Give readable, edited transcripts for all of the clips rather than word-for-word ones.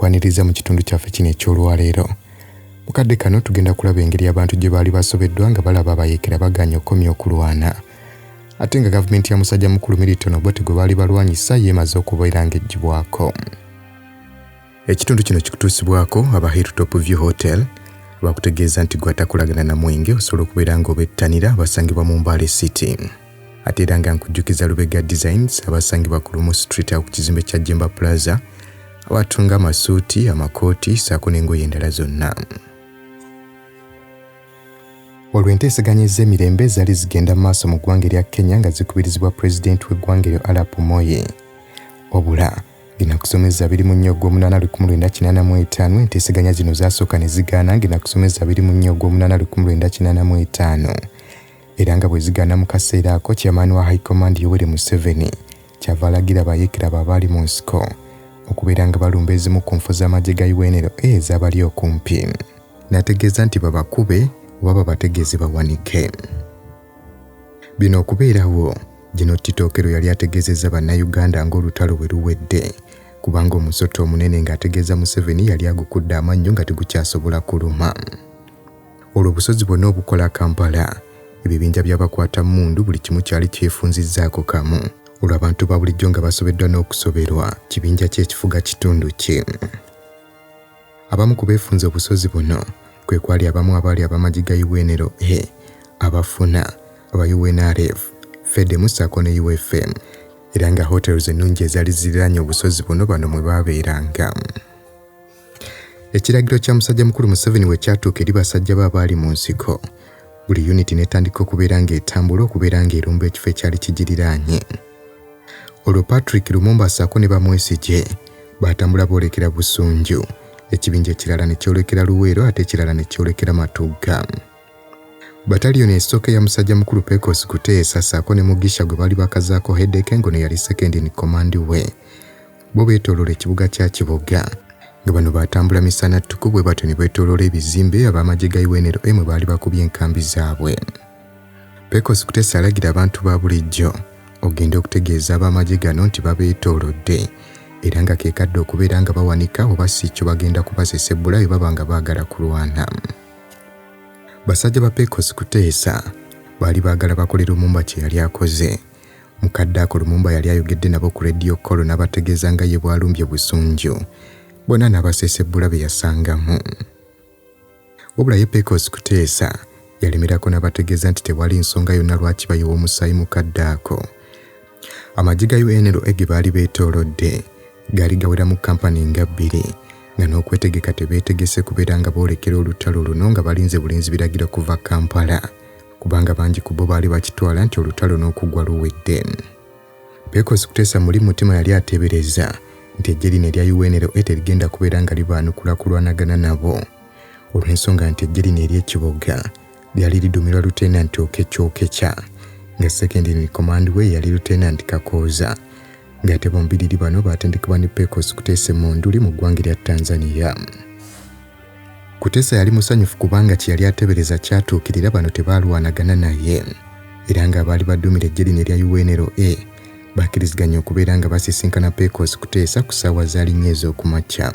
twalwaniriza mu kitundu kyaffe kino eky'olwaleero. Mukadde kano tugenda kulaba engeri abantu gye baali basobeddwa nga balaba abayeekera baganya okomya okulwana. Ate nga gavumenti ya musajja mukulu Milton Obote gwe baali balwanyisa yeemaze okubeera ng'eggyibwako. Ekitundu kino kikutuusibwako aba Hilltop View Hotel bakutegeeza nti gwe atakolagana na mwenge osobola okubeera ng'obettanira abasangibwa mu Mbale City. Ate era nga nkujjukiza Lubega Designs abasangibwa ku Lumu Street ku kizimbe kya Jemba Plaza abatunga amasuuti, amakooti ssaako n'engoye endala zonna. Olwo enteesaganya ez'emirembe zaali zigenda mu maaso mu ggwanga erya Kenya nga zikubirizibwa pulezidenti w'eggwanga eryo Arap Moi. Obula ng'enakusomeza 24/1985 enteesaganya zino zaasooka ne zigaana ng'enakusomeza 24/1985 era nga bwe zigaana mu kaseera ako chairman wa High Command Yoweri Museveni kyava alagira abayeekera abaali mu nsiko okubeera nga balumba ezimu ku nfu z'amagye ga UNRA ez'abali okumpi. N'ategeeza nti babakube oba babategeeze bawanike. Bino okubeerawo Gino Titokero yali ategeezezza bannayuganda ng'olutalo bwe luwedde kubanga omusota omunene ng'ategeeza Museveni yali agukudde amannyo nga tegukyasobola kuluma. Olwo obusozi bwonna obukola Kampala ebibinja by'abakwata mmundu buli kimu kyali kyefunzizzaako kamu. Olwo abantu ba bulijjo nga basobeddwa n'okusoberwa kibinja ky'ekifuga kitundu kye. Abamu ku beefunze obusozi buno kwe kwali abamu abaali abamagye ga UNRA abafuna aba UNRF Fedemu ssaako ne UFM era nga hotels ennungi ezaali ziriraanye obusozi buno bano mwe baabeeranga. Ekiragiro kya musajja mukulu Museveni we kyatuuka eri basajja be abaali mu nsiko buli unit n'etandika okubeera ng'etambula okubeera ng'erumba ekifo ekyali kigiriraanye. Olwo Patrick Lumumba ssaako ne bamwesige baatambula boolekera Busunju, ekibinja ekirala ne kyolekera Luweero ate ekirala ne kyolekera Matugga. Bataliyoni esooka ya musajja mukulu Pecos Kuteesa ssaako ne Mugisha gwe baali bakazaako Hedeke ngono yali second in command we bo beetooloola ekibuga kya Kiboga nga bano baatambula misana ttuku bwe batyo ne beetooloola ebizimbe ab'amagye ga UNRA mwe baali bakubye enkambi zaabwe. Pecos Kuteesa alagira abantu ba bulijjo ogenda okutegeeza ab'amagye gano nti babeetoolodde era nga keekadde okubeera nga bawanika oba si kyo bagenda kubasesebbula bwe baba nga baagala kulwana. Basajja ba Pecos Kuteesa baali baagala bakole Lumumba kye yali akoze. Mukadde ako Lumumba yali ayogedde nabo ku Radio Call n'abategeeza nga ye bwalumbye Busunju bonna n'abasesebbula be yasangamu. Wabula ye Pecos Kuteesa yalemerako n'abategeeza nti tewali nsonga yonna lwaki bayiwa omusaayi mukadde ako. Amagye ga UNRA ge baali beetoolodde gaali gawera mu kampani nga 2 nga n'okwetegeka tebeetegese kubeera nga boolekera olutalo luno nga balinze bulinzi biragiro kuva Kampala kubanga bangi ku bo baali bakitwala nti olutalo n'okugwa luwedde. Pecos Kuteesa muli mutima yali ateebereza nti eggye lino erya UNRA terigenda kubeera nga libaanukula kulwanagana nabo olw'ensonga nti eggye lino ery'ekiboga lyali liduumirwa Lieutenant Okechya nga second in command we yali Lieutenant Kakooza ng'ate bombiriri bano baatendekebwa ne Pecos Kuteesa Monduli mu ggwanga erya Tanzania. Kuteesa yali musanyufu kubanga kye yali ateebereza kyatuukirira bano tebaalwanagana naye era nga baali baduumira eggye lino erya UNRA bakkiriziganya okubeera nga basisinkana Pecos Kuteesa ku ssaawa zaali 4 ez'okumakya.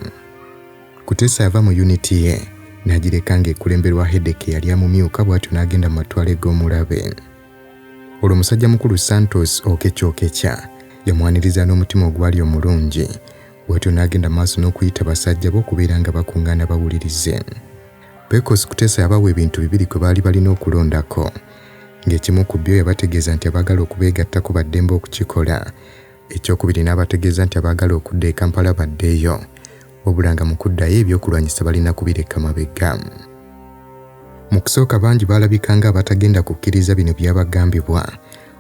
Kuteesa yava mu uniti ye n'agireka ng'ekulemberwa Hedeke yali amumyuka bw'atyo n'agenda mu matwale g'omulabe. Olwo omusajja mukulu Santos Okechya yamwaniriza n'omutima ogwali omulungi bw'atyo n'agenda maaso n'okuyita basajja bo okubeera nga bakuŋŋaana bawulirize. Pecos Kuteesa yabawa ebintu 2 kwe baali balina okulondako ng'ekimu ku byo yabategeeza nti abaagala okubeegattako baddembe okukikola, ekyokubiri n'abategeeza nti abaagala okudda e Kampala baddeeyo wabula nga mu kuddayo ebyokulwanyisa balina kubireka mabega. Mu kusooka bangi baalabika nga abatagenda kukkiriza bino byabagambibwa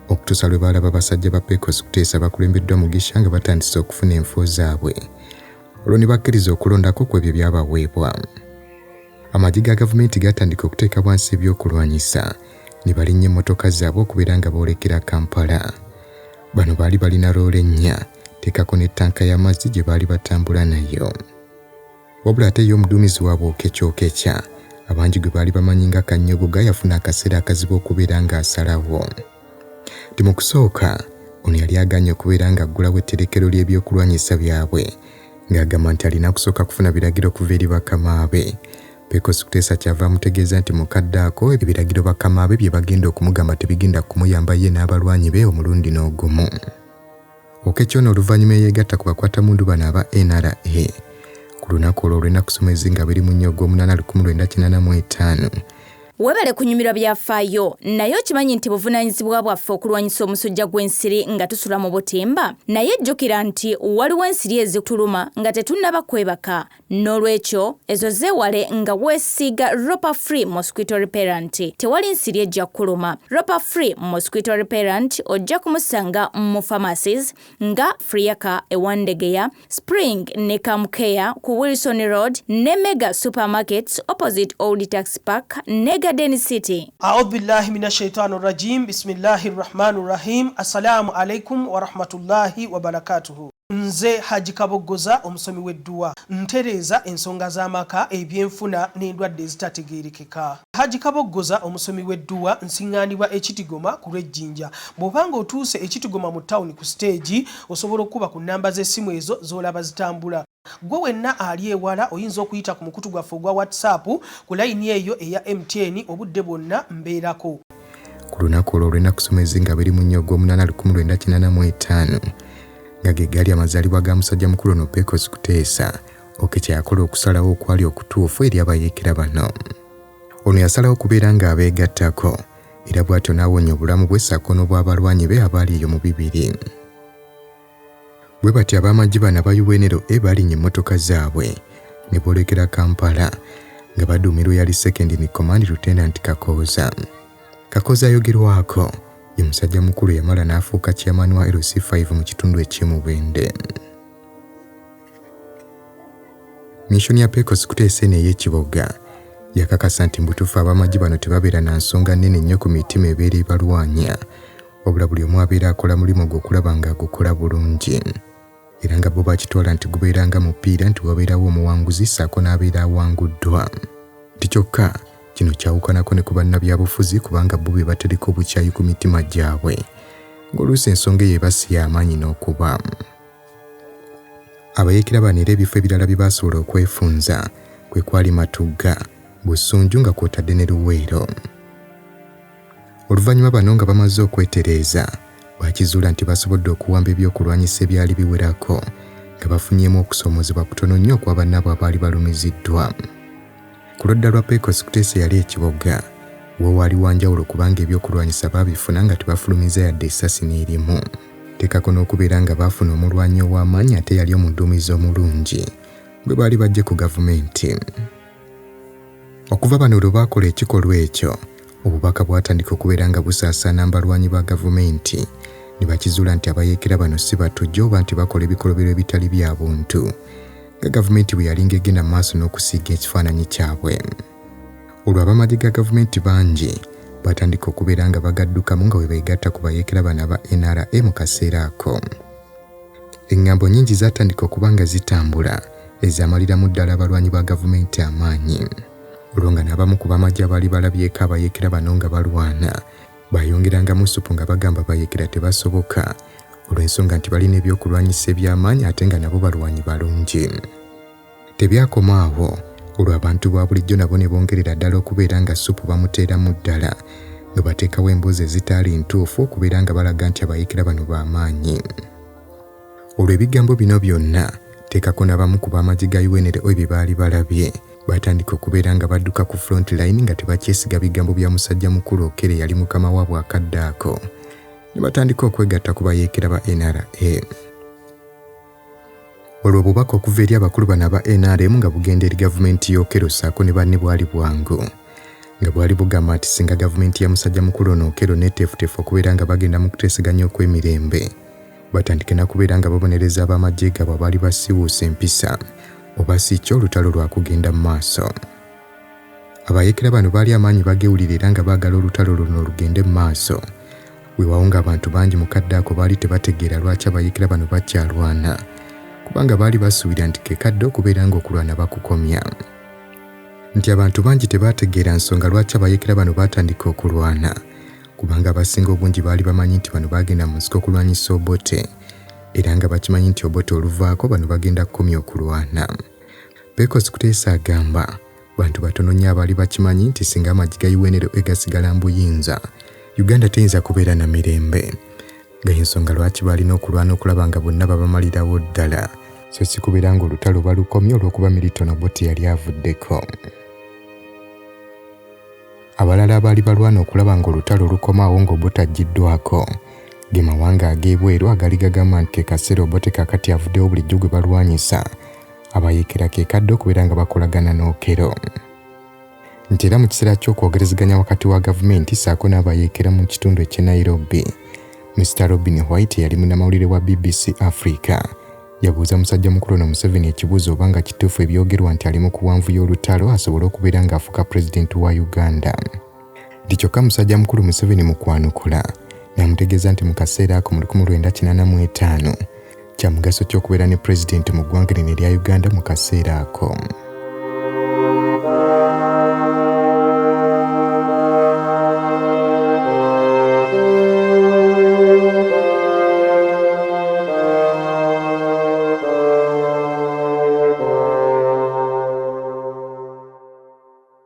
okutuusa lwe baalaba basajja ba Pecos Kuteesa bakulembeddwa Mugisha nga batandise okufuna enfo zaabwe. Olwo ne bakkiriza okulondako ku ebyo byabaweebwa. Amagye ga gavumenti gatandika okuteeka bwansi ebyokulwanyisa ne balinnya emmotoka zaabwe okubeera nga boolekera Kampala. Bano baali balina loole 4 teekako ne ttanka y'amazzi gye baali batambula nayo. Wabula ate ye omuduumizi waabwe Okechya abangi gwe baali bamanyi nga Kanyogoga yafuna akaseera akazibu okubeera ng'asalawo. Ti mu kusooka ono yali aganye okubeera nga aggulawo etterekero ly'ebyokulwanyisa byabwe ng'agamba nti alina kusooka kufuna biragiro kuva eri bakama be. Pecosseries kyava amutegeeza nti mukadde ako ebiragiro bakama be bye bagenda okumugamba tebigenda kumuyamba ye n'abalwanyi be omulundi n'ogumu. Okekyono oluvannyuma yeegatta ku bakwatamundu bano aba NRA ku lunaku olwo olw'ennaku nga 28/1985. Webale kunyumirwa byafaayo, naye okimanyi nti buvunaanyizibwa bwaffe okulwanyisa omusujja gw'ensiri nga tusula mu butimba? Naye jjukira nti waliwo ensiri ezituluma nga tetunnaba kwebaka. N'olwekyo ezo zeewale nga weesiiga Ropa Free Mosquito Repellent. Tewali nsiri ejja kuluma. Ropa Free Mosquito Repellent ojja kumusanga mu pharmacies nga Friaka ewandegeya, Spring ne Camcare ku Wilson Road ne Mega Supermarkets opposite Old Tax Park ne Garden City. A'udhu billahi minash shaitanir rajim. Bismillahir rahmanir rahim. Assalamu alaikum wa rahmatullahi wa barakatuhu. Nze Haji Kaboggoza omusomi w'edduwa ntereeza ensonga z'amaka ebyenfuna n'endwadde ezitategeerekeka. Haji Kaboggoza omusomi w'edduwa nsiŋŋaanibwa Ekitigoma ku lw'Ejjinja. Bw'obanga otuuse Ekitigoma mu ttawuni ku stage osobola okuba ku nnamba z'essimu ezo z'olaba zitambula. Gwe wenna ali ewala oyinza okuyita ku mukutu gwaffe ogwa WhatsApp ku layini eyo eya MTN obudde bwonna mbeerako. Ku lunaku olwo olw'ennaku nga 28/1985 nga ge gaali amazaalibwa ga musajja mukulu ono Pecosseries Oketya yakola okusalawo okwali okutuufu eri abayeekera bano. Ono yasalawo okubeera nga abeegattako era bw'atyo n'awonya obulamu bwe ssaako n'obw'abalwanyi be abaali eyo mu bibiri. Bwe bati ab'amagye bano aba UNRA balinnya emmotoka zaabwe ne boolekera Kampala nga baduumirwa yali Second in Command Lieutenant Kakoza. Kakoza ayogerwako ye musajja mukulu yamala n'afuuka chairman wa LC5 mu kitundu eky'Emubende. Mission ya Pecosseries ey'ekiboga yakakasa nti mbutuufu ab'amagye bano tebabeera na nsonga nnene nnyo ku mitima ebeera ebalwanya, wabula buli omu abeera akola mulimu gw'okulaba nga agukola bulungi. Era nga bo bakitwala nti gubeera nga mupiira nti wabeerawo omuwanguzi ssaako n'abeera awanguddwa. Nti kyokka kino kyawukanako ne ku bannabyabufuzi kubanga bo be batereka obukyayi ku mitima gyabwe, ng'oluusi ensonga eyo ebasiya amaanyi n'okuba. Abayeekera bano era ebifo ebirala bye baasobola okwefunza kwe kwali Matugga, Busunju nga kw'otadde ne Luweero. Oluvannyuma bano nga bamaze okwetereeza bakizuula nti basobodde okuwamba ebyokulwanyisa ebyali biwerako nga bafunyeemu okusoomozebwa kutono nnyo kwa bannaabwe abaali balumiziddwa. Ku ludda lwa Pecosseries yali ekiboga wo waali wanjawulo kubanga ebyokulwanyisa baabifuna nga tebafulumiza yadde essasi n'erimu. Teekako n'okubeera nga baafuna omulwanyi ow'amaanyi ate yali omuduumizi omulungi gwe baali bajje ku gavumenti. Okuva bano olwo baakola ekikolwa ekyo, obubaka bwatandika okubeera nga busaasaana balwanyi ba gavumenti ne bakizuula nti abayeekera bano si batujja oba nti bakola ebikolobero ebitali bya buntu nga gavumenti bwe yalinga egenda mu maaso n'okusiiga ekifaananyi kyabwe. Olwo ab'amagye ga gavumenti bangi batandika okubeera nga bagaddukamu nga bwe beegatta ku bayeekera bano aba NRA mu kaseera ako. Engambo nnyingi zaatandika okuba nga zitambula ezaamaliramu ddala abalwanyi ba gavumenti amaanyi. Olwo nga n'abamu ku b'amagye abaali balabyeko abayeekera bano nga balwana bayongerangamu ssupu nga bagamba abayeekera tebasoboka olw'ensonga nti balina ebyokulwanyisa eby'amaanyi ate nga nabo balwanyi balungi. Tebyakoma awo, olwo abantu ba bulijjo nabo ne bongerera ddala okubeera nga ssupu bamuteeramu ddala nga bateekawo emboozi ezitaali ntuufu okubeera nga balaga nti abayeekera bano b'amaanyi. Olwo ebigambo bino byonna teekako n'abamu ku b'amagye ga UNRA bye baali balabye batandika okubeera nga badduka ku front line nga tebakyesiga bigambo bya musajja mukulu Okere yali mukama waabwe akadde ako, ne batandika okwegatta ku bayeekera ba NRA. Olwo obubaka okuva eri abakulu bano aba NRM nga bugenda eri gavumenti y'Okero ssaako ne banne bwali bwangu, nga bwali bugamba nti singa gavumenti ya musajja mukulu ono Okero neeteefuteefu okubeera nga bagenda mu kuteeseganya okw'emirembe, batandike na kubeera nga babonereza ab'amagye gaabwe abaali basiiwuusa empisa oba si kyo olutalo lwa kugenda mu maaso. Abayeekera bano baali amaanyi bagewulira era nga baagala olutalo luno lugende mu maaso, weewaawo ng'abantu bangi mu kadde ako baali tebategeera lwaki abayeekera bano bakyalwana kubanga baali basuubira nti ke kadde okubeera ng'okulwana bakukomya. Nti abantu bangi tebaategeera nsonga lwaki abayeekera bano baatandika okulwana kubanga abasinga obungi baali bamanyi nti bano baagenda mu nsiko okulwanyisa Obote era nga bakimanyi nti Obote oluvaako bano bagenda kukomya okulwana. Pecos Kuteesa agamba bantu batono nnyo abaali bakimanyi nti singa amagye ga UNL gasigala mbuyinza, Uganda teyinza kubeera na mirembe. Ng'ensonga lwaki balina okulwana okulaba nga bonna babamalirawo ddala, so si kubeera ng'olutalo balukomye olw'okuba Milton Obote yali avuddeko. Abalala abaali balwana okulaba ng'olutalo lukomaawo ng'Obote aggiddwako ge mawanga ag'ebweru agali gagamba nti ke kaseera Obote kaakati avuddewo bulijjo gwe balwanyisa, abayeekera ke kadde okubeera nga bakolagana n'Okero. Nti era mu kiseera ky'okwogerezeganya wakati wa gavumenti ssaako n'abayeekera mu kitundu eky'e Nairobi, Mr. Robin White yali munnamawulire wa BBC Africa yabuuza musajja mukulu ono Museveni ekibuuzo oba nga kituufu ebyogerwa nti ali mu kuwanvuya olutalo asobole okubeera ng'afuuka pulezidenti wa Uganda. Nti kyokka musajja mukulu Museveni mu kwanukula n'amutegeeza nti mu kaseera ako mu 1985 kya mugaso ky'okubeera ne pulezidenti mu ggwanga lino erya Uganda mu kaseera ako.